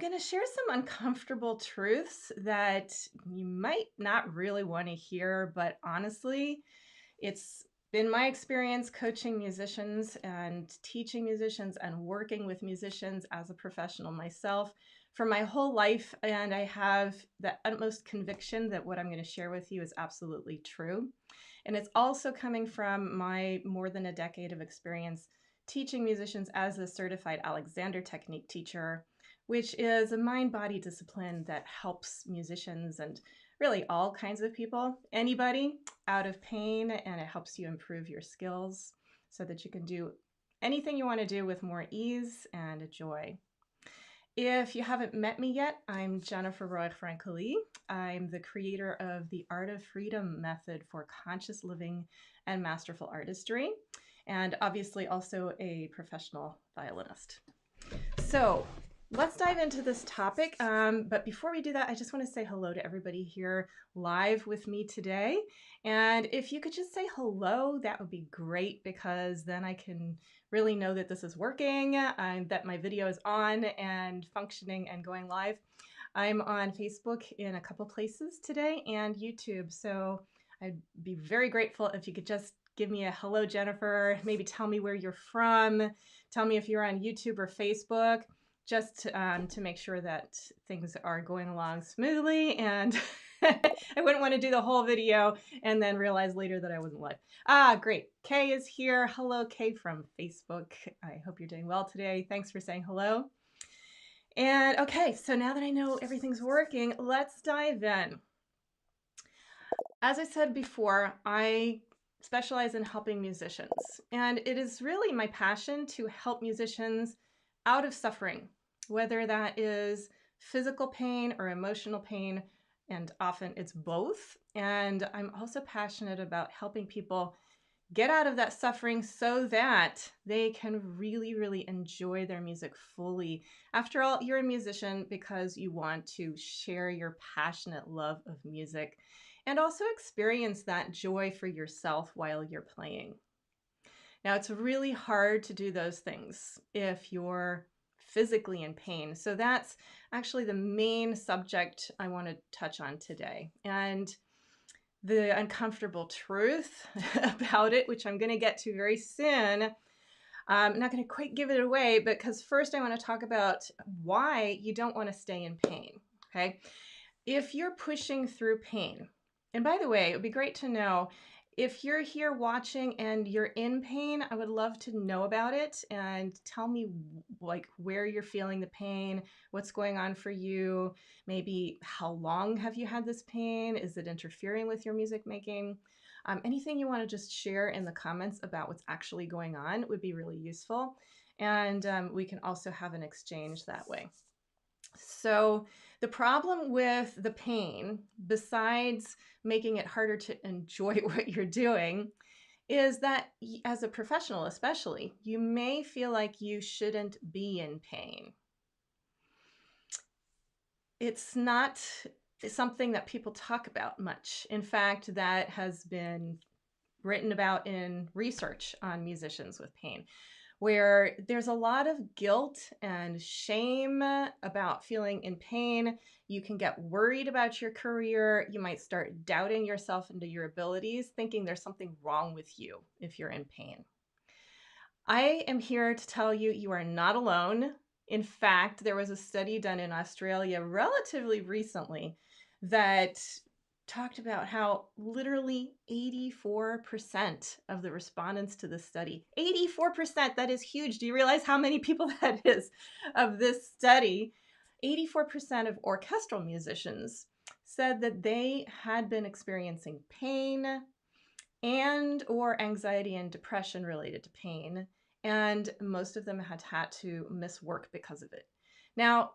going to share some uncomfortable truths that you might not really want to hear, but honestly, it's been my experience coaching musicians and teaching musicians and working with musicians as a professional myself for my whole life. And I have the utmost conviction that what I'm going to share with you is absolutely true. And it's also coming from my more than a decade of experience teaching musicians as a certified Alexander Technique teacher, which is a mind-body discipline that helps musicians and really all kinds of people, anybody, out of pain, and it helps you improve your skills so that you can do anything you want to do with more ease and joy. If you haven't met me yet, I'm Jennifer Roig-Francolí. I'm the creator of the Art of Freedom method for conscious living and masterful artistry, and obviously also a professional violinist. So let's dive into this topic. But before we do that, I just want to say hello to everybody here live with me today. And if you could just say hello, that would be great, because then I can really know that this is working and that my video is on and functioning and going live. I'm on Facebook in a couple places today and YouTube. So I'd be very grateful if you could just give me a hello, Jennifer, maybe tell me where you're from, tell me if you're on YouTube or Facebook, just to make sure that things are going along smoothly. And I wouldn't want to do the whole video and then realize later that I wasn't live. Ah, great. Kay is here. Hello, Kay from Facebook. I hope you're doing well today. Thanks for saying hello. And okay, so now that I know everything's working, let's dive in. As I said before, I specialize in helping musicians, and it is really my passion to help musicians out of suffering, whether that is physical pain or emotional pain, and often it's both. And I'm also passionate about helping people get out of that suffering so that they can really, really enjoy their music fully. After all, you're a musician because you want to share your passionate love of music and also experience that joy for yourself while you're playing. Now, it's really hard to do those things if you're physically in pain. So that's actually the main subject I want to touch on today. And the uncomfortable truth about it, which I'm going to get to very soon. I'm not going to quite give it away, because first I want to talk about why you don't want to stay in pain. Okay. If you're pushing through pain, and by the way, it would be great to know if you're here watching and you're in pain, I would love to know about it and tell me like where you're feeling the pain, what's going on for you, maybe how long have you had this pain? Is it interfering with your music making? Anything you want to just share in the comments about what's actually going on would be really useful. And we can also have an exchange that way. So the problem with the pain, besides making it harder to enjoy what you're doing, is that as a professional especially, you may feel like you shouldn't be in pain. It's not something that people talk about much. In fact, that has been written about in research on musicians with pain, where there's a lot of guilt and shame about feeling in pain. You can get worried about your career. You might start doubting yourself and your abilities, thinking there's something wrong with you if you're in pain. I am here to tell you, you are not alone. In fact, there was a study done in Australia relatively recently that talked about how literally 84% of the respondents to the study, 84%, that is huge. Do you realize how many people that is of this study? 84% of orchestral musicians said that they had been experiencing pain and or anxiety and depression related to pain, and most of them had to miss work because of it. Now,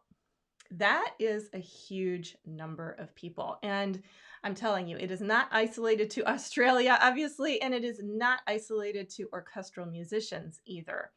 that is a huge number of people. And I'm telling you, it is not isolated to Australia, obviously, and it is not isolated to orchestral musicians either.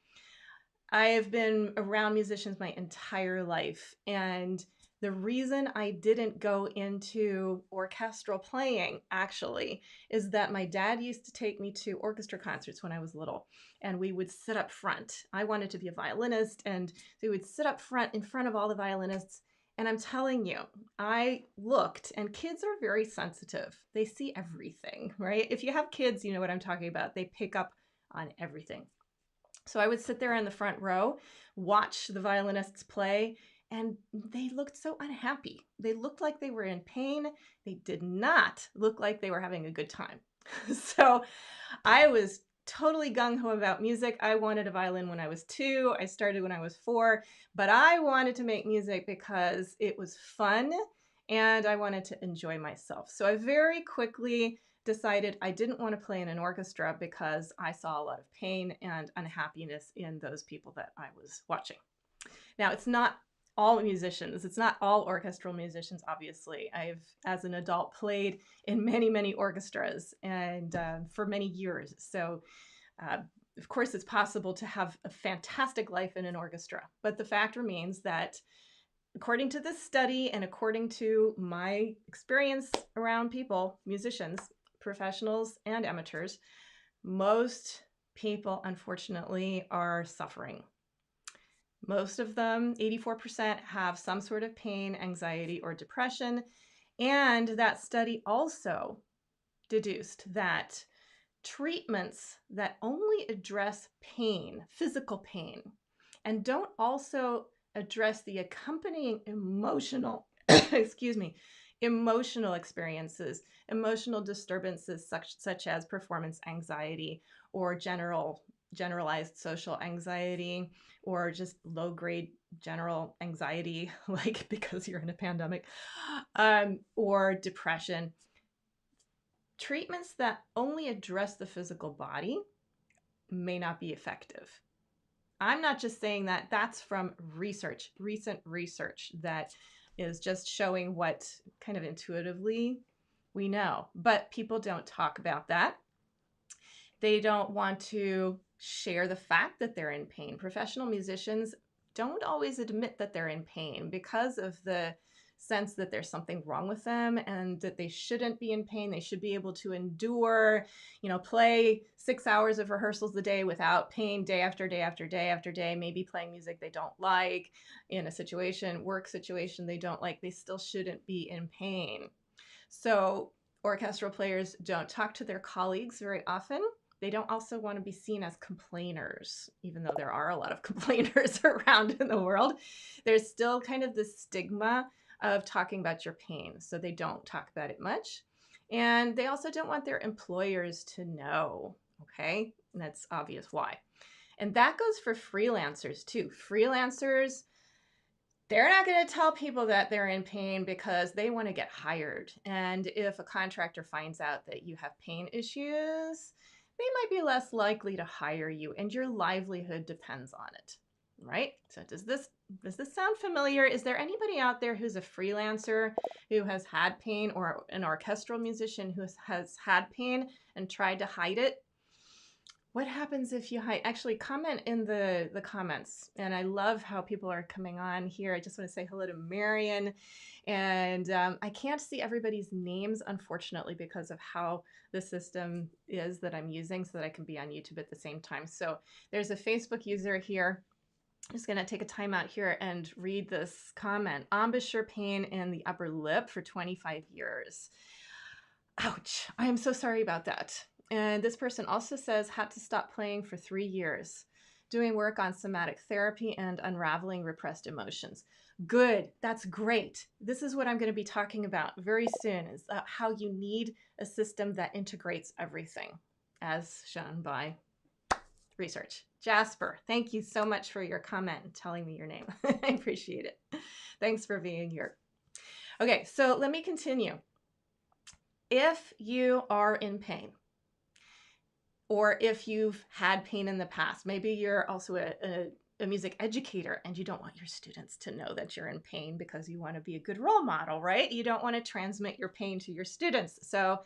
I have been around musicians my entire life, and The reason I didn't go into orchestral playing actually is that my dad used to take me to orchestra concerts when I was little, and we would sit up front. I wanted to be a violinist, and we would sit up front in front of all the violinists. And I'm telling you, I looked, and kids are very sensitive. They see everything, right? If you have kids, you know what I'm talking about. They pick up on everything. So I would sit there in the front row, watch the violinists play, and they looked so unhappy. They looked like they were in pain. They did not look like they were having a good time. So I was totally gung-ho about music. I wanted a violin when I was 2. I started when I was 4, but I wanted to make music because it was fun and I wanted to enjoy myself. So I very quickly decided I didn't want to play in an orchestra because I saw a lot of pain and unhappiness in those people that I was watching. Now, it's not all musicians. It's not all orchestral musicians, obviously. I've, as an adult, played in many, many orchestras and for many years. So, of course, it's possible to have a fantastic life in an orchestra. But the fact remains that according to this study and according to my experience around people, musicians, professionals, and amateurs, most people, unfortunately, are suffering. Most of them, 84%, have some sort of pain, anxiety, or depression. And that study also deduced that treatments that only address pain, physical pain, and don't also address the accompanying emotional, excuse me, emotional experiences, emotional disturbances such as performance anxiety or generalized social anxiety or just low grade general anxiety, like because you're in a pandemic, or depression. Treatments that only address the physical body may not be effective. I'm not just saying that. That's from research, recent research that is just showing what kind of intuitively we know. But people don't talk about that. They don't want to share the fact that they're in pain. Professional musicians don't always admit that they're in pain because of the sense that there's something wrong with them and that they shouldn't be in pain. They should be able to endure, play 6 hours of rehearsals a day without pain, day after day after day after day, maybe playing music they don't like in a work situation they don't like. They still shouldn't be in pain. So orchestral players don't talk to their colleagues very often. They don't also want to be seen as complainers, even though there are a lot of complainers around in the world. There's still kind of this stigma of talking about your pain, so they don't talk about it much. And they also don't want their employers to know, okay? And that's obvious why. And that goes for freelancers too. Freelancers, they're not going to tell people that they're in pain because they want to get hired. And if a contractor finds out that you have pain issues, they might be less likely to hire you, and your livelihood depends on it, right? So does this sound familiar? Is there anybody out there who's a freelancer who has had pain, or an orchestral musician who has had pain and tried to hide it? What happens if you hide? Actually, comment in the comments. And I love how people are coming on here. I just want to say hello to Marion. And I can't see everybody's names, unfortunately, because of how the system is that I'm using so that I can be on YouTube at the same time. So there's a Facebook user here. I'm just going to take a time out here and read this comment. Embouchure pain in the upper lip for 25 years. Ouch. I am so sorry about that. And this person also says, had to stop playing for 3 years, doing work on somatic therapy and unraveling repressed emotions. Good. That's great. This is what I'm going to be talking about very soon, is how you need a system that integrates everything, as shown by research. Jasper, thank you so much for your comment and telling me your name. I appreciate it. Thanks for being here. Okay, so let me continue. If you are in pain, or if you've had pain in the past, maybe you're also a music educator and you don't want your students to know that you're in pain because you want to be a good role model, right? You don't want to transmit your pain to your students. So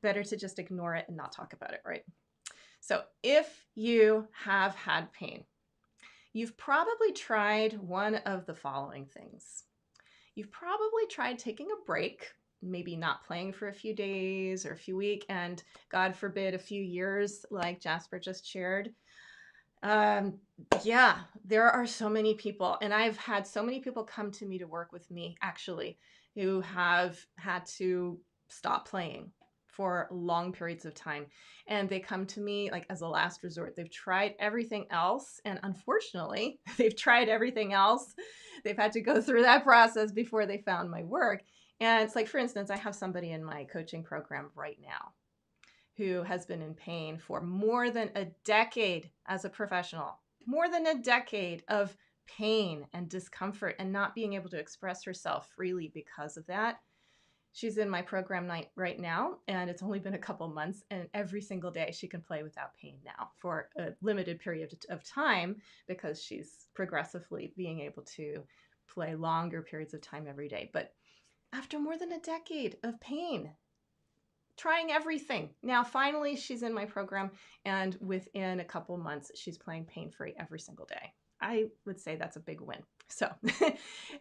better to just ignore it and not talk about it, right? So if you have had pain, you've probably tried one of the following things. you've probably tried taking a break, maybe not playing for a few days or a few weeks, and God forbid, a few years, like Jasper just shared. Um, yeah, there are so many people, and I've had so many people come to me to work with me, actually, who have had to stop playing for long periods of time. And they come to me like as a last resort. They've tried everything else, and unfortunately, they've tried everything else. They've had to go through that process before they found my work. And it's like, for instance, I have somebody in my coaching program right now who has been in pain for more than a decade as a professional, more than a decade of pain and discomfort and not being able to express herself freely because of that. She's in my program right now, and it's only been a couple months, and every single day she can play without pain now for a limited period of time because she's progressively being able to play longer periods of time every day. But after more than a decade of pain, trying everything. Now, finally, she's in my program, and within a couple months, she's playing pain-free every single day. I would say that's a big win. So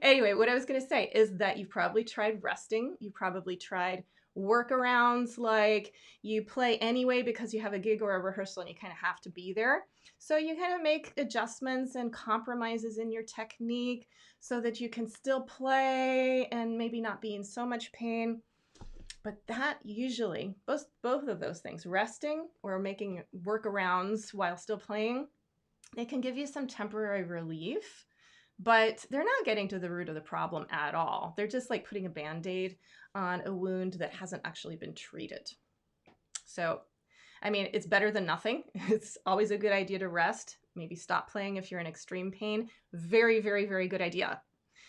anyway, what I was going to say is that you've probably tried resting. You probably tried workarounds, like you play anyway because you have a gig or a rehearsal and you kind of have to be there. So you kind of make adjustments and compromises in your technique so that you can still play and maybe not be in so much pain. But that usually, both of those things, resting or making workarounds while still playing, they can give you some temporary relief, but they're not getting to the root of the problem at all. They're just like putting a Band-Aid on a wound that hasn't actually been treated. So, I mean, it's better than nothing. It's always a good idea to rest. Maybe stop playing if you're in extreme pain. Very, very, very good idea.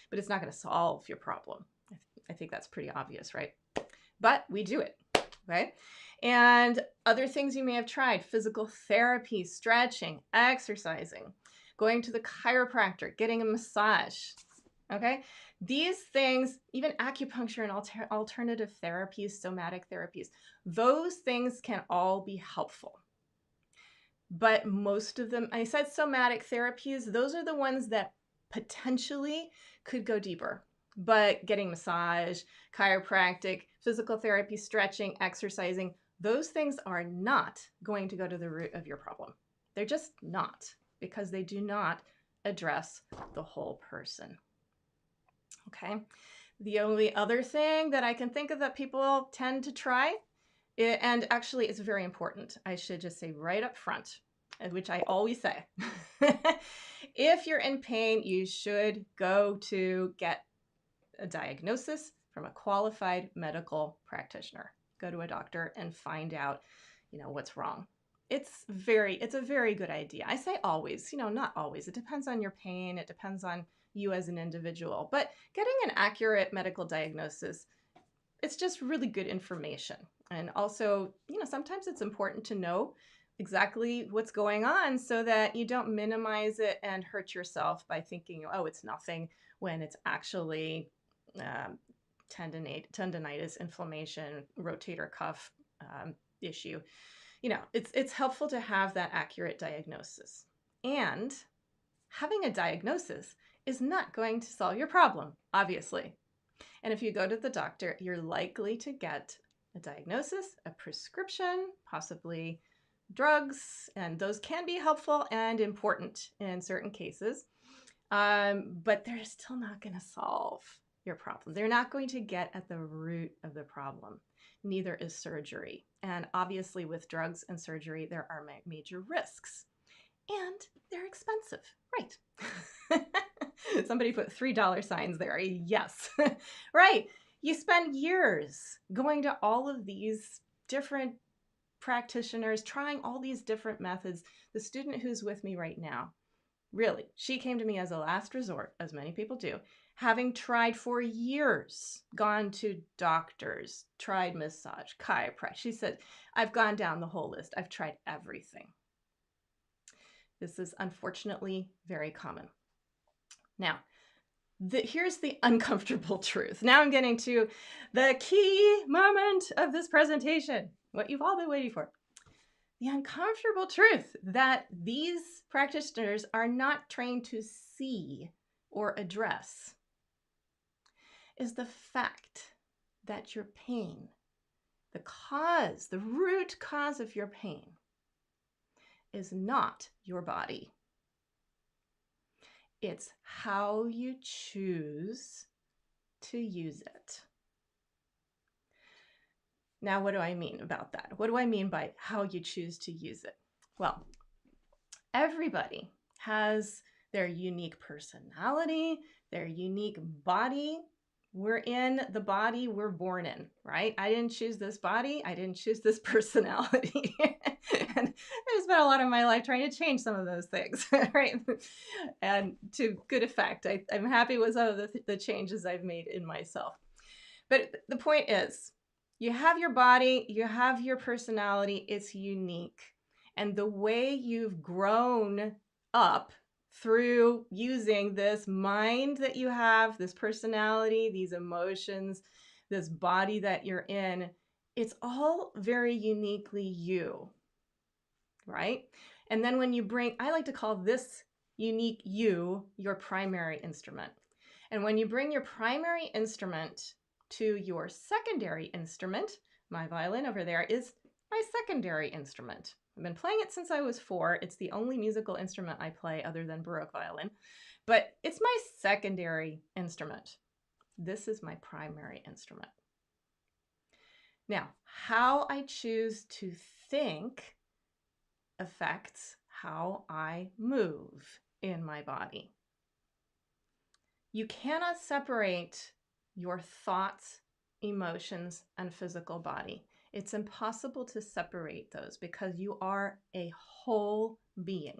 But it's not going to solve your problem. I think that's pretty obvious, right? But we do it, okay? And other things you may have tried: physical therapy, stretching, exercising, going to the chiropractor, getting a massage, okay? These things, even acupuncture and alternative therapies, somatic therapies, those things can all be helpful. But most of them, I said somatic therapies, those are the ones that potentially could go deeper. But getting massage, chiropractic, physical therapy, stretching, exercising, those things are not going to go to the root of your problem. They're just not, because they do not address the whole person. Okay. The only other thing that I can think of that people tend to try, and actually it's very important, I should just say right up front, which I always say, if you're in pain, you should go to get a diagnosis from a qualified medical practitioner. Go to a doctor and find out, what's wrong. It's a very good idea. I say always, not always. It depends on your pain. It depends on you as an individual. But getting an accurate medical diagnosis, it's just really good information. And also, sometimes it's important to know exactly what's going on so that you don't minimize it and hurt yourself by thinking, oh, it's nothing, when it's actually tendonitis, inflammation, rotator cuff issue. It's helpful to have that accurate diagnosis. And having a diagnosis is not going to solve your problem, obviously. And if you go to the doctor, you're likely to get a diagnosis, a prescription, possibly drugs, and those can be helpful and important in certain cases. But they're still not going to solve your problem. They're not going to get at the root of the problem. Neither is surgery. And obviously with drugs and surgery, there are major risks. And they're expensive, right? Somebody put $3 signs there. Yes, right. You spend years going to all of these different practitioners, trying all these different methods. The student who's with me right now, really, she came to me as a last resort, as many people do, having tried for years, gone to doctors, tried massage, chiropractic. She said, I've gone down the whole list. I've tried everything. This is unfortunately very common. Now, here's the uncomfortable truth. Now I'm getting to the key moment of this presentation, what you've all been waiting for. The uncomfortable truth that these practitioners are not trained to see or address. is the fact that your pain, the root cause of your pain, is not your body. It's how you choose to use it. Now, what do I mean about that? What do I mean by how you choose to use it? Well, everybody has their unique personality, their unique body. We're in the body we're born in, right? I didn't choose this body. I didn't choose this personality. And I spent a lot of my life trying to change some of those things, right? And to good effect. I'm happy with some of the changes I've made in myself. But the point is, you have your body, you have your personality, it's unique. And the way you've grown up through using this mind that you have, this personality, these emotions, this body that you're in, it's all very uniquely you, right? And then when you bring, I like to call this unique you, your primary instrument. And when you bring your primary instrument to your secondary instrument, my violin over there is my secondary instrument. I've been playing it since I was 4. It's the only musical instrument I play other than Baroque violin, but it's my secondary instrument. This is my primary instrument. Now, how I choose to think affects how I move in my body. You cannot separate your thoughts, emotions, and physical body. It's impossible to separate those because you are a whole being.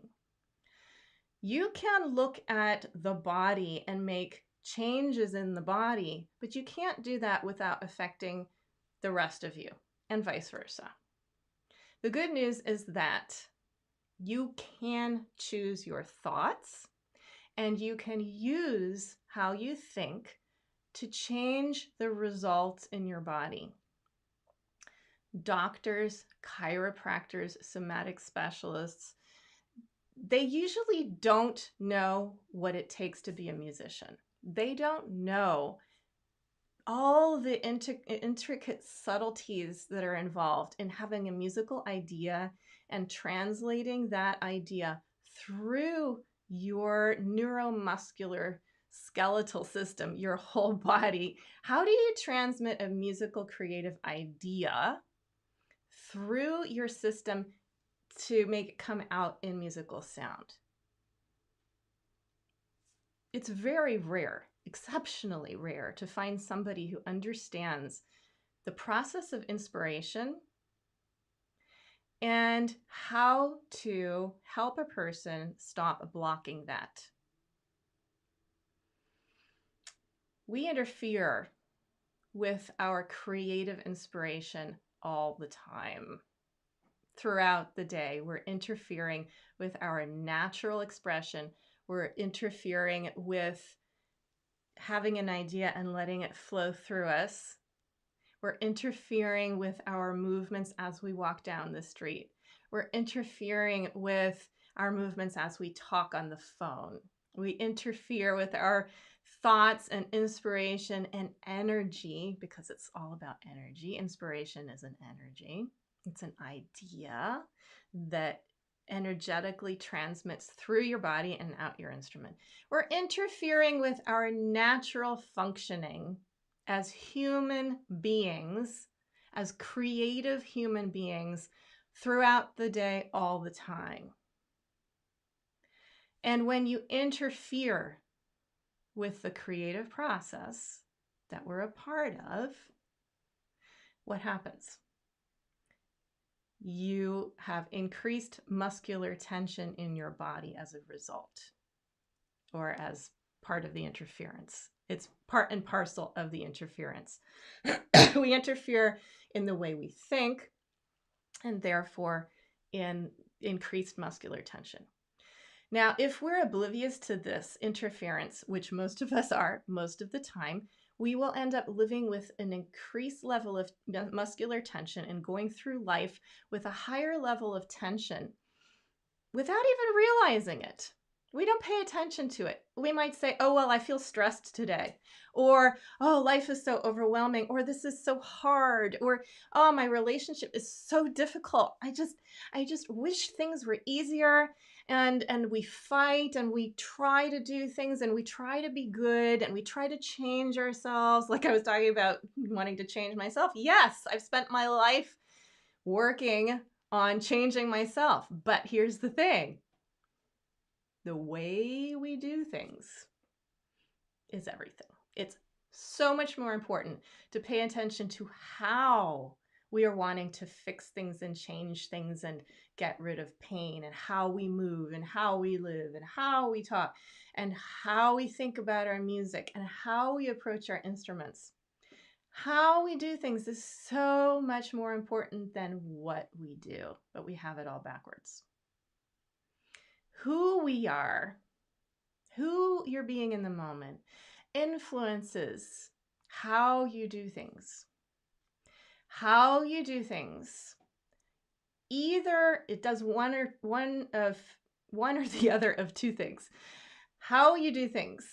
You can look at the body and make changes in the body, but you can't do that without affecting the rest of you, and vice versa. The good news is that you can choose your thoughts and you can use how you think to change the results in your body. Doctors, chiropractors, somatic specialists, they usually don't know what it takes to be a musician. They don't know all the intricate subtleties that are involved in having a musical idea and translating that idea through your neuromuscular skeletal system, your whole body. How do you transmit a musical creative idea through your system to make it come out in musical sound? It's very rare, exceptionally rare, to find somebody who understands the process of inspiration and how to help a person stop blocking that. We interfere with our creative inspiration all the time. Throughout the day, we're interfering with our natural expression. We're interfering with having an idea and letting it flow through us. We're interfering with our movements as we walk down the street. We're interfering with our movements as we talk on the phone. We interfere with our thoughts and inspiration and energy, because it's all about energy. Inspiration is an energy. It's an idea that energetically transmits through your body and out your instrument. We're interfering with our natural functioning as human beings, as creative human beings throughout the day, all the time. And when you interfere with the creative process that we're a part of, what happens? You have increased muscular tension in your body as a result, or as part of the interference. It's part and parcel of the interference. We interfere in the way we think, and therefore in increased muscular tension. Now, if we're oblivious to this interference, which most of us are most of the time, we will end up living with an increased level of muscular tension and going through life with a higher level of tension without even realizing it. We don't pay attention to it. We might say, oh, well, I feel stressed today. Or, oh, life is so overwhelming. Or this is so hard. Or, oh, my relationship is so difficult. I just wish things were easier. And we fight and we try to do things and we try to be good and we try to change ourselves. Like I was talking about wanting to change myself. Yes, I've spent my life working on changing myself. But here's the thing. The way we do things is everything. It's so much more important to pay attention to how we are wanting to fix things and change things and get rid of pain, and how we move and how we live and how we talk and how we think about our music and how we approach our instruments. How we do things is so much more important than what we do, but we have it all backwards. Who we are, who you're being in the moment, influences how you do things. How you do things, either it does one or the other of two things. How you do things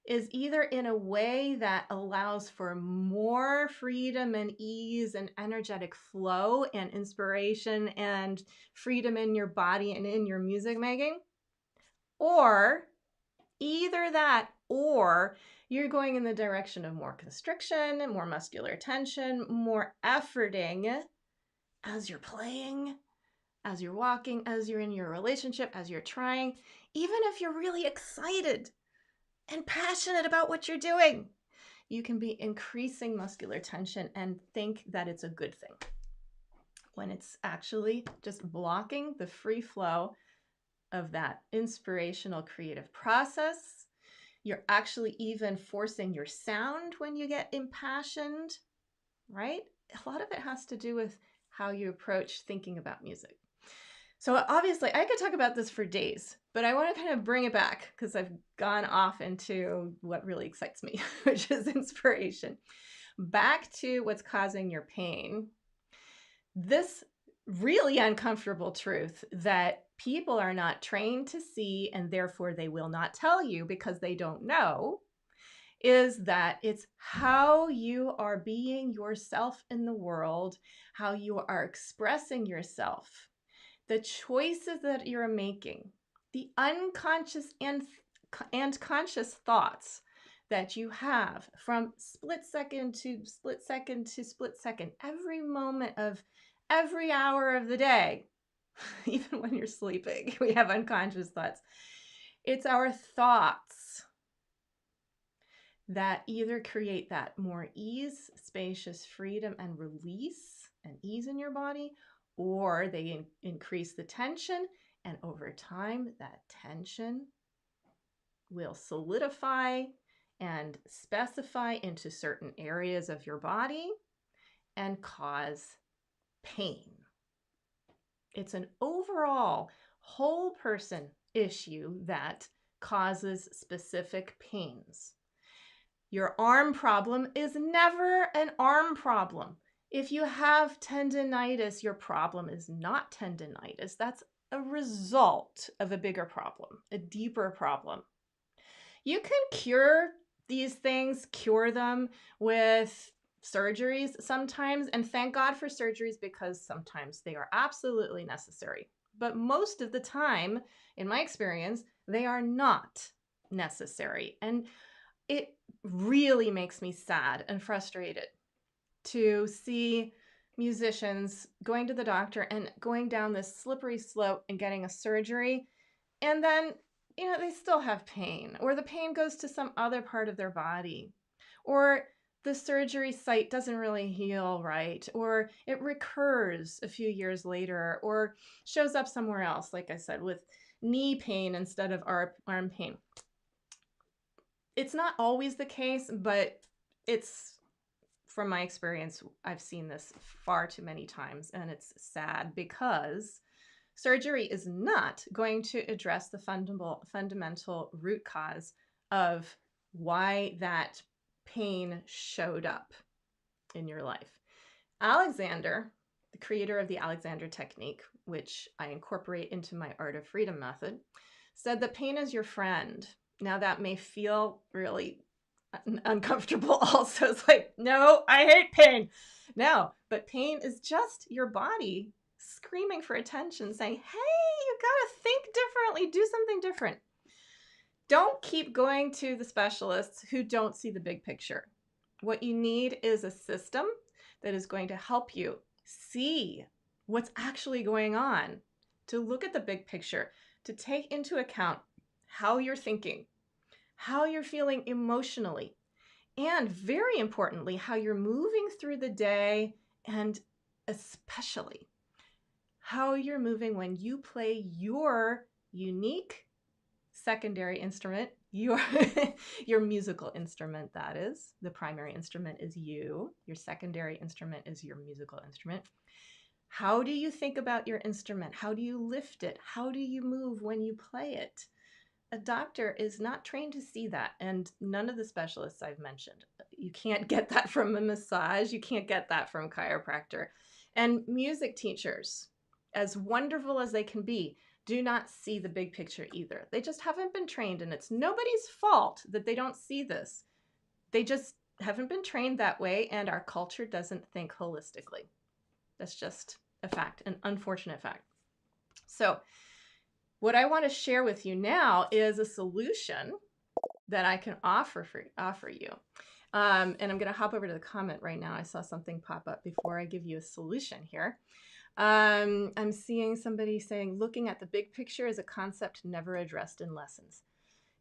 is either in a way that allows for more freedom and ease and energetic flow and inspiration and freedom in your body and in your music making, or either that, or you're going in the direction of more constriction and more muscular tension, more efforting as you're playing, as you're walking, as you're in your relationship, as you're trying, even if you're really excited and passionate about what you're doing, you can be increasing muscular tension and think that it's a good thing, when it's actually just blocking the free flow of that inspirational creative process. You're actually even forcing your sound when you get impassioned, right? A lot of it has to do with how you approach thinking about music. So obviously I could talk about this for days, but I want to kind of bring it back because I've gone off into what really excites me, which is inspiration. Back to what's causing your pain. This really uncomfortable truth that people are not trained to see, and therefore they will not tell you because they don't know, is that it's how you are being yourself in the world, how you are expressing yourself, the choices that you're making, the unconscious and conscious thoughts that you have from split second to split second to split second, every moment of every hour of the day, even when you're sleeping, we have unconscious thoughts. It's our thoughts that either create that more ease, spacious freedom and release and ease in your body, or they increase the tension, and over time that tension will solidify and specify into certain areas of your body and cause pain. It's an overall whole person issue that causes specific pains. Your arm problem is never an arm problem. If you have tendinitis, your problem is not tendinitis. That's a result of a bigger problem, a deeper problem. You can cure these things, cure them with surgeries sometimes, and thank God for surgeries because sometimes they are absolutely necessary. But most of the time, in my experience, they are not necessary. And it really makes me sad and frustrated to see musicians going to the doctor and going down this slippery slope and getting a surgery, and then, they still have pain, or the pain goes to some other part of their body, or the surgery site doesn't really heal right, or it recurs a few years later, or shows up somewhere else, like I said, with knee pain instead of arm pain. It's not always the case, but it's, from my experience, I've seen this far too many times, and it's sad because surgery is not going to address the fundamental root cause of why that pain showed up in your life. Alexander, the creator of the Alexander technique, which I incorporate into my Art of Freedom method, said that pain is your friend. Now that may feel really uncomfortable also. It's like, no, I hate pain. No, but pain is just your body screaming for attention, saying, hey, you gotta think differently, do something different. Don't keep going to the specialists who don't see the big picture. What you need is a system that is going to help you see what's actually going on, to look at the big picture, to take into account how you're thinking, how you're feeling emotionally, and very importantly, how you're moving through the day, and especially how you're moving when you play your unique secondary instrument, your musical instrument, that is. The primary instrument is you. Your secondary instrument is your musical instrument. How do you think about your instrument? How do you lift it? How do you move when you play it? A doctor is not trained to see that, and none of the specialists I've mentioned. You can't get that from a massage. You can't get that from a chiropractor. And music teachers, as wonderful as they can be, do not see the big picture either. They just haven't been trained, and it's nobody's fault that they don't see this. They just haven't been trained that way, and our culture doesn't think holistically. That's just a fact, an unfortunate fact. So what I want to share with you now is a solution that I can offer you. And I'm going to hop over to the comment right now. I saw something pop up before I give you a solution here. I'm seeing somebody saying, looking at the big picture is a concept never addressed in lessons.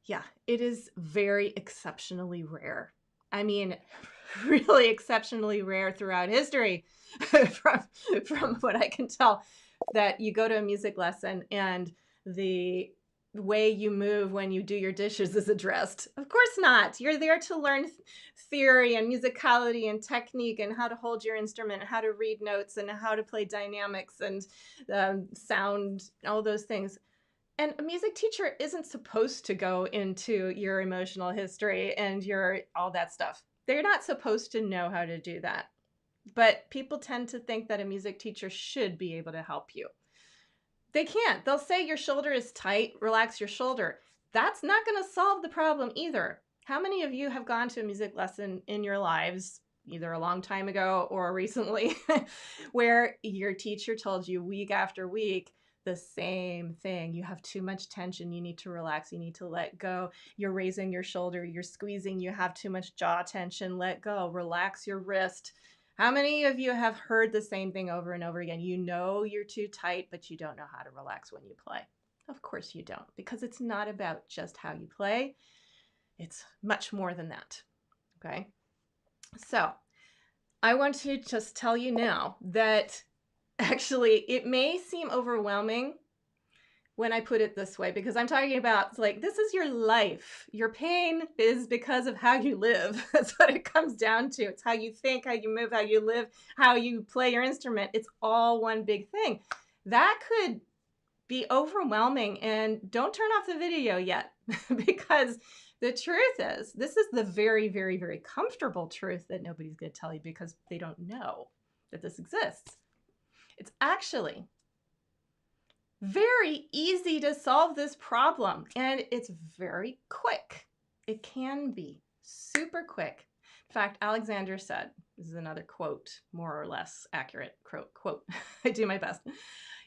Yeah, it is very exceptionally rare. I mean, really exceptionally rare throughout history from what I can tell, that you go to a music lesson and the way you move when you do your dishes is addressed. Of course not. You're there to learn theory and musicality and technique and how to hold your instrument, how to read notes, and how to play dynamics and sound, all those things. And a music teacher isn't supposed to go into your emotional history and your all that stuff. They're not supposed to know how to do that. But people tend to think that a music teacher should be able to help you. They can't. They'll say your shoulder is tight, relax your shoulder. That's not going to solve the problem either. How many of you have gone to a music lesson in your lives, either a long time ago or recently, where your teacher told you week after week the same thing? You have too much tension. You need to relax. You need to let go. You're raising your shoulder. You're squeezing. You have too much jaw tension. Let go. Relax your wrist. How many of you have heard the same thing over and over again? You know you're too tight, but you don't know how to relax when you play. Of course you don't, because it's not about just how you play. It's much more than that, okay? So I want to just tell you now that actually it may seem overwhelming when I put it this way, because I'm talking about, like, this is your life. Your pain is because of how you live. That's what it comes down to. It's how you think, how you move, how you live, how you play your instrument. It's all one big thing. That could be overwhelming, and don't turn off the video yet, because the truth is, this is the very, very, very comfortable truth that nobody's going to tell you because they don't know that this exists. It's actually very easy to solve this problem, and it's very quick. It can be super quick. In fact, Alexander said, this is another quote, more or less accurate quote. I do my best.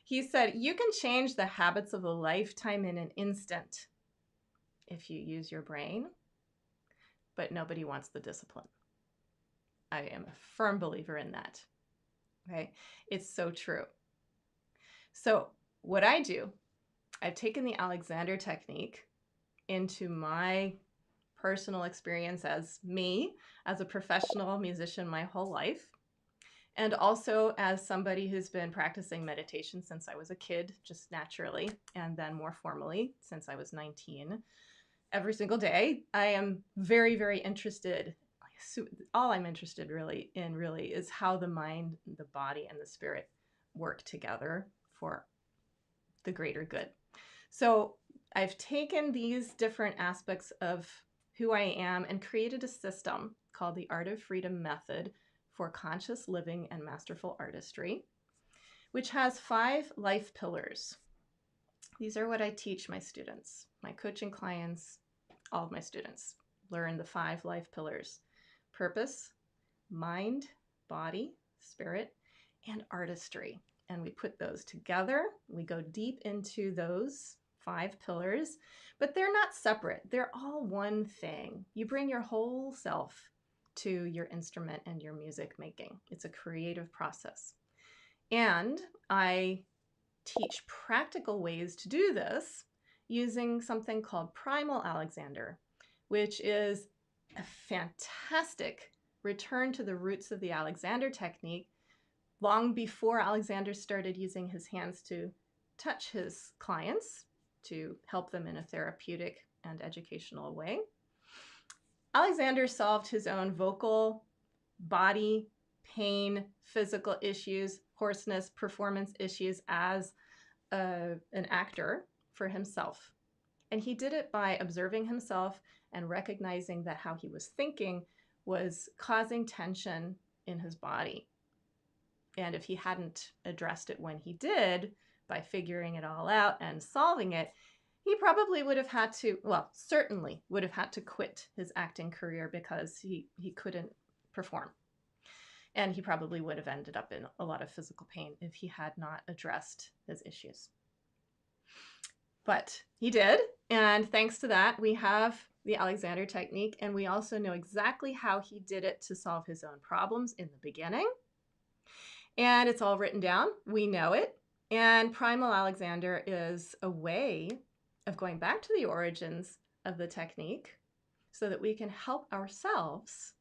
He said, you can change the habits of a lifetime in an instant if you use your brain, but nobody wants the discipline. I am a firm believer in that. Okay? It's so true. So what I do, I've taken the Alexander technique into my personal experience as me, as a professional musician my whole life, and also as somebody who's been practicing meditation since I was a kid, just naturally, and then more formally since I was 19. Every single day, I am very, very interested. All I'm interested really is how the mind, the body, and the spirit work together for the greater good. So I've taken these different aspects of who I am and created a system called the Art of Freedom Method for Conscious Living and Masterful Artistry, which has 5 life pillars. These are what I teach my students, my coaching clients, all of my students. Learn the 5 life pillars: purpose, mind, body, spirit, and artistry. And we put those together. We go deep into those 5 pillars, but they're not separate. They're all one thing. You bring your whole self to your instrument and your music making. It's a creative process. And I teach practical ways to do this using something called Primal Alexander, which is a fantastic return to the roots of the Alexander technique long before Alexander started using his hands to touch his clients to help them in a therapeutic and educational way. Alexander solved his own vocal, body, pain, physical issues, hoarseness, performance issues as an actor for himself. And he did it by observing himself and recognizing that how he was thinking was causing tension in his body. And if he hadn't addressed it when he did, by figuring it all out and solving it, he probably would have had to, well, certainly would have had to quit his acting career because he couldn't perform. And he probably would have ended up in a lot of physical pain if he had not addressed his issues. But he did, and thanks to that, we have the Alexander technique, and we also know exactly how he did it to solve his own problems in the beginning. And it's all written down. We know it. And Primal Alexander is a way of going back to the origins of the technique so that we can help ourselves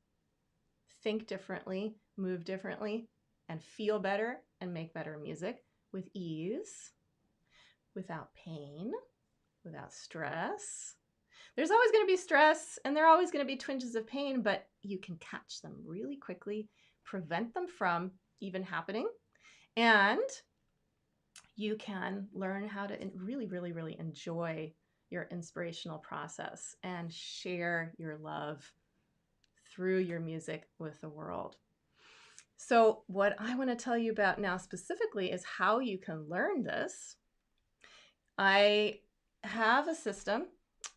think differently, move differently, and feel better and make better music with ease, without pain, without stress. There's always going to be stress and there are always going to be twinges of pain, but you can catch them really quickly, prevent them from even happening, and you can learn how to really, really, really enjoy your inspirational process and share your love through your music with the world. So what I want to tell you about now specifically is how you can learn this. I have a system.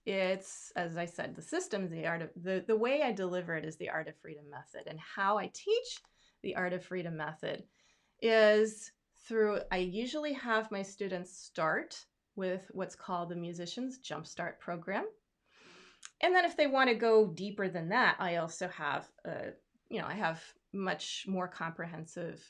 It's, as I said, the system is the art of, the way I deliver it is the Art of Freedom method. And how I teach the Art of Freedom method is through, I usually have my students start with what's called the Musician's Jumpstart program. And then if they want to go deeper than that, I also have, I have much more comprehensive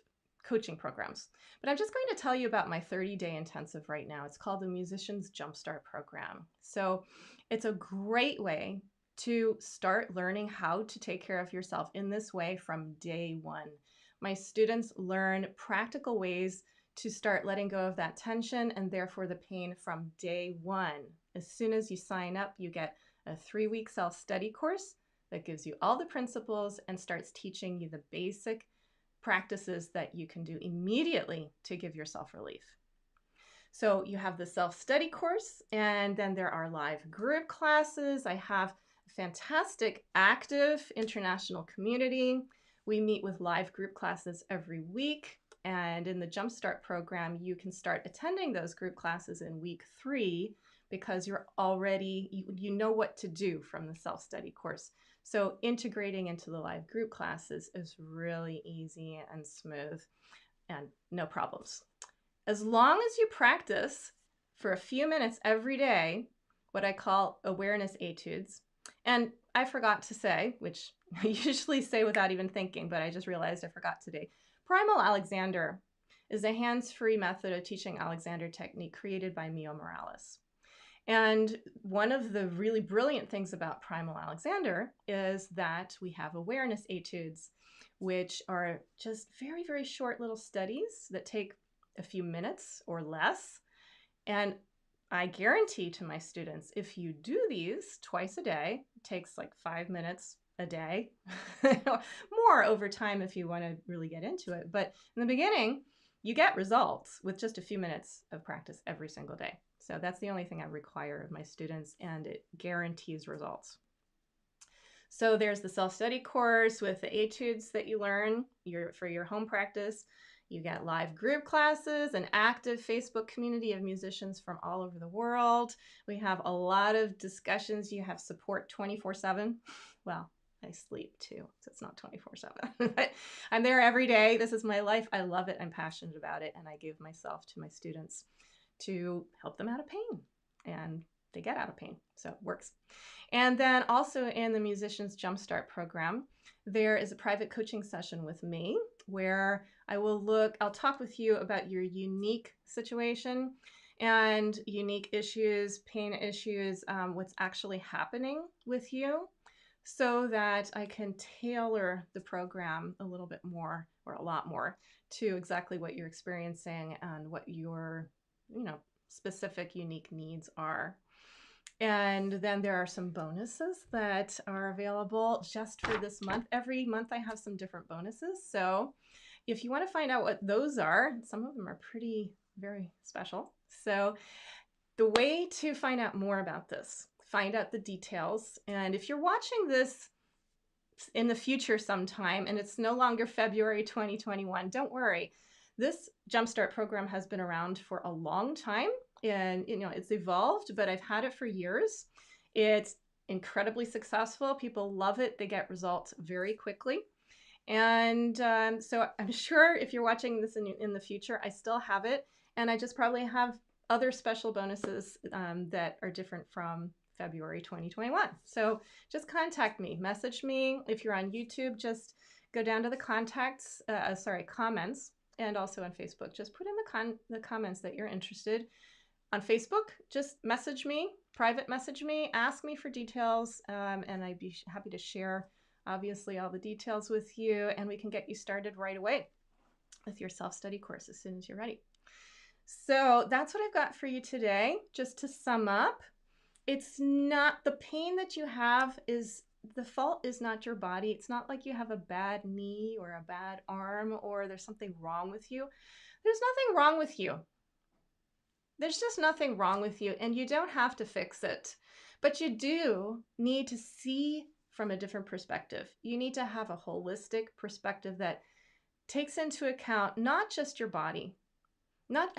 coaching programs. But I'm just going to tell you about my 30-day intensive right now. It's called the Musician's Jumpstart program. So it's a great way to start learning how to take care of yourself in this way from day one. My students learn practical ways to start letting go of that tension and therefore the pain from day one. As soon as you sign up, you get a 3-week self-study course that gives you all the principles and starts teaching you the basic practices that you can do immediately to give yourself relief. So you have the self-study course, and then there are live group classes. I have a fantastic active international community. We meet with live group classes every week. And in the Jumpstart program, you can start attending those group classes in week 3 because you're already, you know what to do from the self-study course. So integrating into the live group classes is really easy and smooth and no problems. As long as you practice for a few minutes every day, what I call awareness etudes. And I forgot to say, which I usually say without even thinking, but I just realized I forgot today. Primal Alexander is a hands-free method of teaching Alexander technique created by Mio Morales. And one of the really brilliant things about Primal Alexander is that we have awareness etudes, which are just very, very short little studies that take a few minutes or less. And I guarantee to my students, if you do these twice a day, it takes like 5 minutes a day, more over time if you want to really get into it. But in the beginning, you get results with just a few minutes of practice every single day. So that's the only thing I require of my students, and it guarantees results. So there's the self-study course with the etudes that you learn for your home practice. You get live group classes, an active Facebook community of musicians from all over the world. We have a lot of discussions. You have support 24/7. Well, I sleep too, so it's not 24/7. But I'm there every day. This is my life. I love it. I'm passionate about it. And I give myself to my students to help them out of pain. And they get out of pain. So it works. And then also in the Musicians Jumpstart program, there is a private coaching session with me where I'll talk with you about your unique situation and unique issues, pain issues, what's actually happening with you, so that I can tailor the program a little bit more, or a lot more, to exactly what you're experiencing and what your, specific unique needs are. And then there are some bonuses that are available just for this month. Every month I have some different bonuses. So if you want to find out what those are, some of them are very special. So the way to find out more about this, find out the details. And if you're watching this in the future sometime and it's no longer February 2021, don't worry. This Jumpstart program has been around for a long time, and it's evolved, but I've had it for years. It's incredibly successful. People love it. They get results very quickly. And so I'm sure if you're watching this in the future, I still have it. And I just probably have other special bonuses that are different from February 2021. So just contact me, message me. If you're on YouTube, just go down to the comments, and also on Facebook. Just put in the comments that you're interested. On Facebook, just message me, private message me, ask me for details, and I'd be happy to share, obviously, all the details with you, and we can get you started right away with your self-study course as soon as you're ready. So that's what I've got for you today. Just to sum up, it's not the pain that you have is the fault is not your body. It's not like you have a bad knee or a bad arm or there's something wrong with you. There's nothing wrong with you. There's just nothing wrong with you, and you don't have to fix it. But you do need to see from a different perspective. You need to have a holistic perspective that takes into account not just your body, not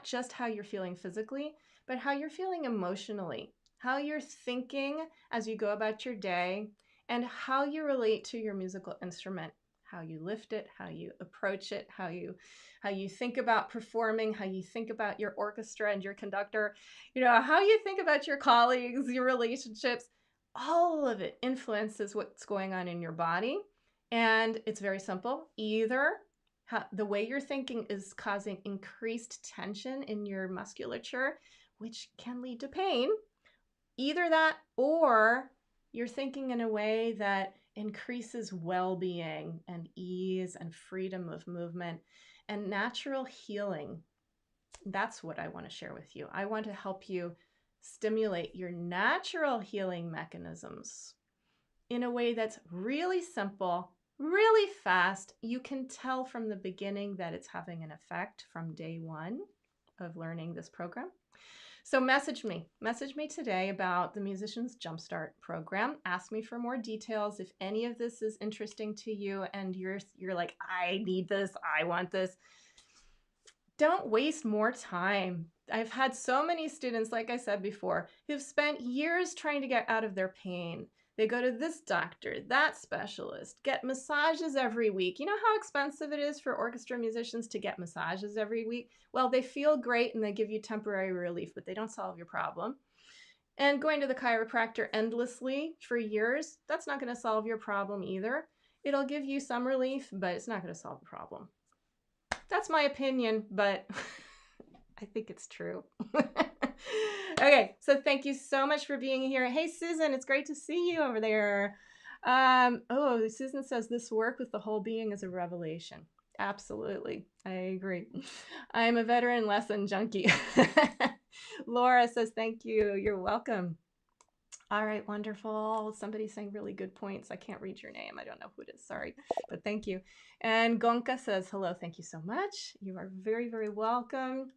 just how you're feeling physically, but how you're feeling emotionally, how you're thinking as you go about your day, and how you relate to your musical instrument, how you lift it, how you approach it, how you think about performing, how you think about your orchestra and your conductor, how you think about your colleagues, your relationships. All of it influences what's going on in your body. And it's very simple. Either the way you're thinking is causing increased tension in your musculature, which can lead to pain. Either that, or you're thinking in a way that increases well-being and ease and freedom of movement and natural healing. That's what I want to share with you. I want to help you stimulate your natural healing mechanisms in a way that's really simple, really fast. You can tell from the beginning that it's having an effect from day one of learning this program. So message me today about the Musicians Jumpstart program. Ask me for more details if any of this is interesting to you and you're like, I need this, I want this. Don't waste more time. I've had so many students, like I said before, who've spent years trying to get out of their pain. They go to this doctor, that specialist, get massages every week. You know how expensive it is for orchestra musicians to get massages every week? Well, they feel great and they give you temporary relief, but they don't solve your problem. And going to the chiropractor endlessly for years, that's not going to solve your problem either. It'll give you some relief, but it's not going to solve the problem. That's my opinion, but I think it's true. Okay, so thank you so much for being here. Hey, Susan, it's great to see you over there. Susan says this work with the whole being is a revelation. Absolutely, I agree. I'm a veteran lesson junkie. Laura says thank you. You're welcome. All right, wonderful. Somebody's saying really good points. I can't read your name. I don't know who it is. Sorry, but thank you. And Gonka says hello. Thank you so much. You are very, very welcome.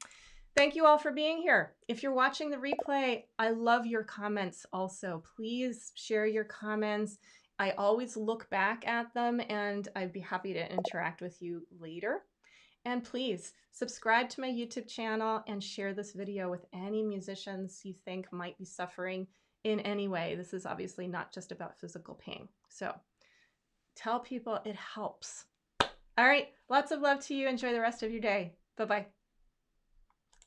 Thank you all for being here. If you're watching the replay, I love your comments also. Please share your comments. I always look back at them and I'd be happy to interact with you later. And please subscribe to my YouTube channel and share this video with any musicians you think might be suffering in any way. This is obviously not just about physical pain. So tell people it helps. All right, lots of love to you. Enjoy the rest of your day. Bye-bye.